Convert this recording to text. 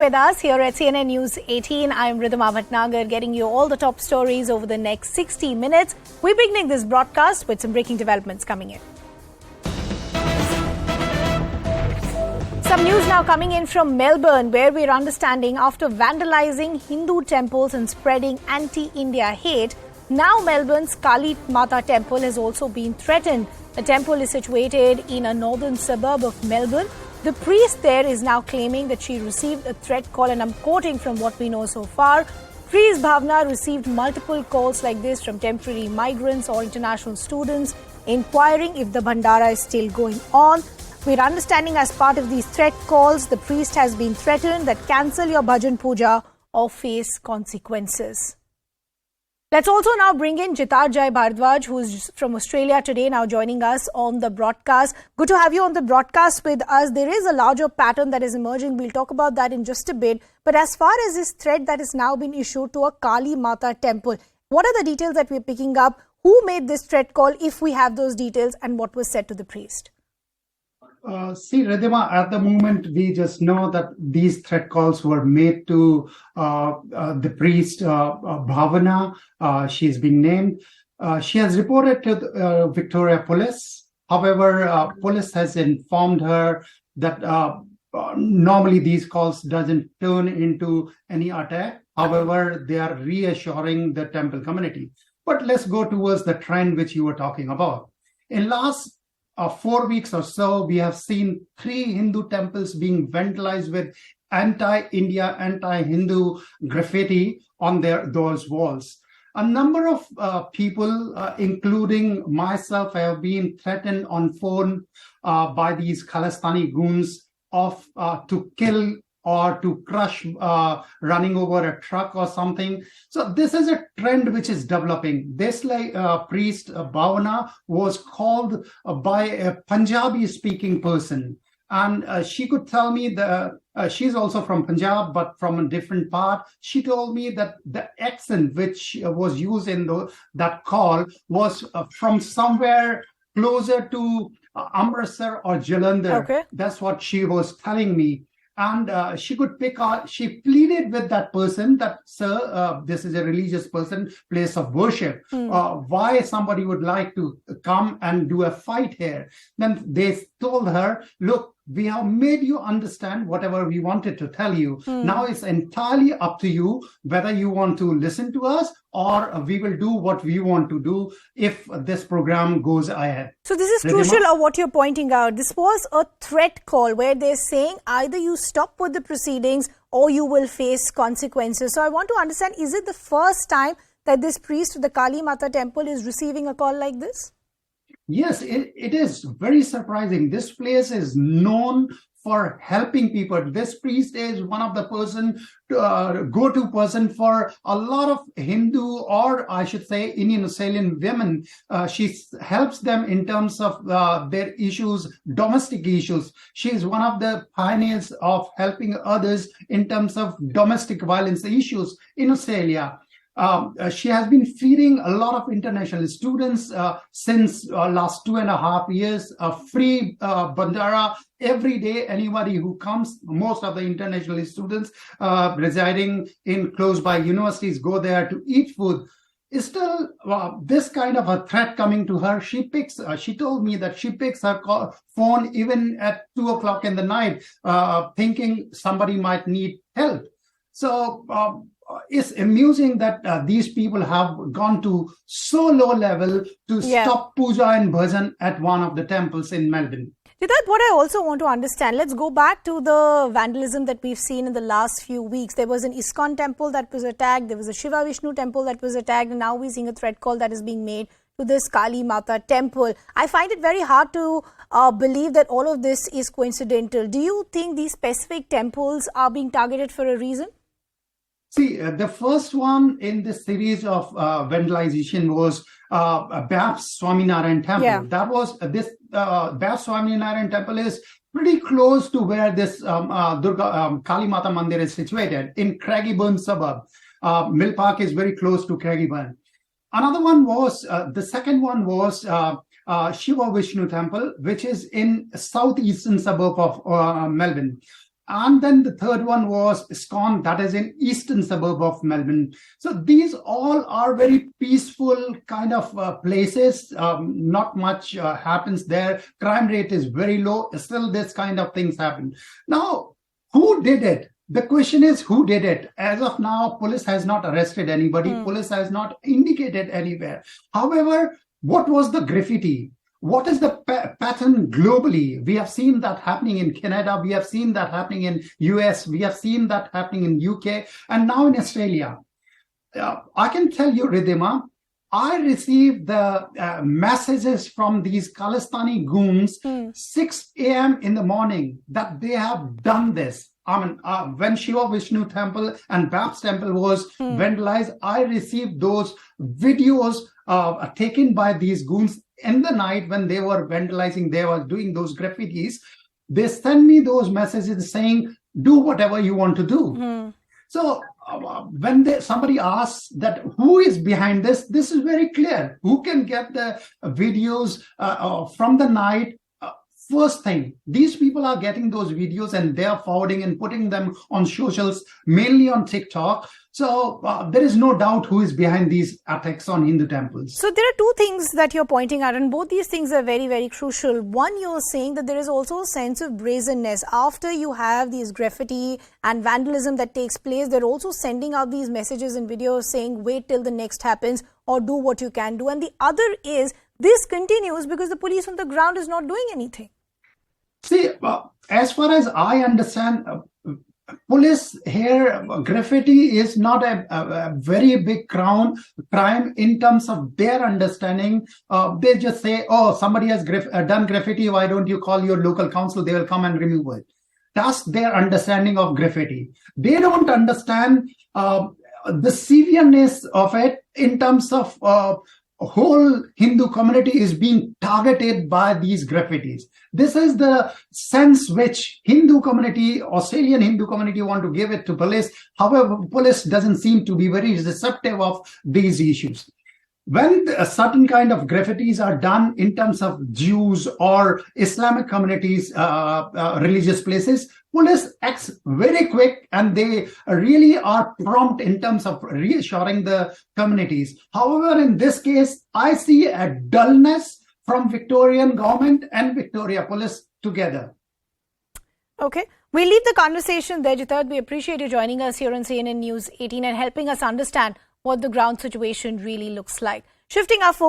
With us here at CNN News 18, I'm Ridhima Bhatnagar, getting you all the top stories over the next 60 minutes. We're beginning this broadcast with some breaking developments coming in. Some news now coming in from Melbourne, where we're understanding after vandalizing Hindu temples and spreading anti-India hate, now Melbourne's Kali Mata Temple has also been threatened. The temple is situated in a northern suburb of Melbourne. The priest there is now claiming that she received a threat call, and I'm quoting from what we know so far. Priest Bhavna received multiple calls like this from temporary migrants or international students inquiring if the Bhandara is still going on. We're understanding as part of these threat calls, the priest has been threatened that cancel your bhajan-puja or face consequences. Let's also now bring in Jitarth Jai Bharadwaj, who is from Australia today, now joining us on the broadcast. Good to have you on the broadcast with us. There is a larger pattern that is emerging. We'll talk about that in just a bit. But as far as this threat that has now been issued to a Kali Mata temple, what are the details that we're picking up? Who made this threat call, if we have those details, and what was said to the priest? See, Ridhima, at the moment, we just know that these threat calls were made to the priest Bhavana. She's been named. She has reported to the, Victoria Police. However, police has informed her that normally these calls doesn't turn into any attack. However, they are reassuring the temple community. But let's go towards the trend which you were talking about. In last 4 weeks or so, we have seen 3 Hindu temples being vandalized with anti-India, anti-Hindu graffiti on those walls. A number of people, including myself, have been threatened on phone by these Khalistani goons to kill or to crush running over a truck or something. So this is a trend which is developing. This priest Bhavana was called by a Punjabi-speaking person. And she could tell me that she's also from Punjab, but from a different part. She told me that the accent which was used in that call was from somewhere closer to Amritsar or Jalandhar. Okay. That's what she was telling me. And she could pick out, she pleaded with that person that, sir, this is a religious person, place of worship. Why somebody would like to come and do a fight here? Then they told her, look, we have made you understand whatever we wanted to tell you. Now it's entirely up to you whether you want to listen to us or we will do what we want to do if this program goes ahead. So this is crucial of what you're pointing out. This was a threat call where they're saying either you stop with the proceedings or you will face consequences. So I want to understand, is it the first time that this priest of the Kali Mata temple is receiving a call like this? Yes, it is very surprising. This place is known for helping people. This priest is one of the go-to person for a lot of Hindu, or I should say Indian Australian women. She helps them in terms of their issues, domestic issues. She is one of the pioneers of helping others in terms of domestic violence issues in Australia. She has been feeding a lot of international students since last 2.5 years, free Bhandara every day. Anybody who comes, most of the international students residing in close by universities go there to eat food. Is still this kind of a threat coming to her. She told me that she picks her phone even at 2 o'clock in the night, thinking somebody might need help. So it's amusing that these people have gone to so low level to stop puja and bhajan at one of the temples in Melbourne. Jitarth, what I also want to understand, let's go back to the vandalism that we've seen in the last few weeks. There was an ISKCON temple that was attacked, there was a Shiva Vishnu temple that was attacked, and now we're seeing a threat call that is being made to this Kali Mata temple. I find it very hard to believe that all of this is coincidental. Do you think these specific temples are being targeted for a reason? See, the first one in this series of vandalization was Babs Swaminarayan Temple. Yeah. That was this Babs Swaminarayan Temple is pretty close to where this Kali Mata Mandir is situated in Craigieburn suburb. Mill Park is very close to Craigieburn. Another one was, the second one was Shiva Vishnu Temple, which is in southeastern suburb of Melbourne. And then the third one was ISKCON, that is in eastern suburb of Melbourne. So these all are very peaceful kind of places. Not much happens there. Crime rate is very low. Still, this kind of things happen. Now, who did it? The question is, who did it? As of now, police has not arrested anybody. Police has not indicated anywhere. However, what was the graffiti? What is the pattern globally? We have seen that happening in Canada. We have seen that happening in US. We have seen that happening in UK and now in Australia. I can tell you, Ridhima, I received the messages from these Khalistani goons 6 a.m. in the morning that they have done this. I mean, when Shiva Vishnu Temple and Bab's Temple was vandalized, I received those videos taken by these goons in the night when they were vandalizing, they were doing those graffitis. They sent me those messages saying, do whatever you want to do. So when somebody asks that who is behind this, this is very clear. Who can get the videos from the night? First thing, these people are getting those videos and they are forwarding and putting them on socials, mainly on TikTok. So there is no doubt who is behind these attacks on Hindu temples. So there are two things that you're pointing out, and both these things are very, very crucial. One, you're saying that there is also a sense of brazenness. After you have these graffiti and vandalism that takes place, they're also sending out these messages and videos saying, wait till the next happens or do what you can do. And the other is, this continues because the police on the ground is not doing anything. See, as far as I understand, police here, graffiti is not a very big crime in terms of their understanding. They just say, oh, somebody has done graffiti, why don't you call your local council? They will come and remove it. That's their understanding of graffiti. They don't understand the severeness of it in terms of whole Hindu community is being targeted by these graffitis. This is the sense which Hindu community, Australian Hindu community want to give it to police. However, police doesn't seem to be very receptive of these issues. When a certain kind of graffitis are done in terms of Jews or Islamic communities, religious places, police acts very quick and they really are prompt in terms of reassuring the communities. However, in this case, I see a dullness from Victorian government and Victoria Police together. Okay. We'll leave the conversation there, Jitarth. We appreciate you joining us here on CNN News 18 and helping us understand what the ground situation really looks like. Shifting our focus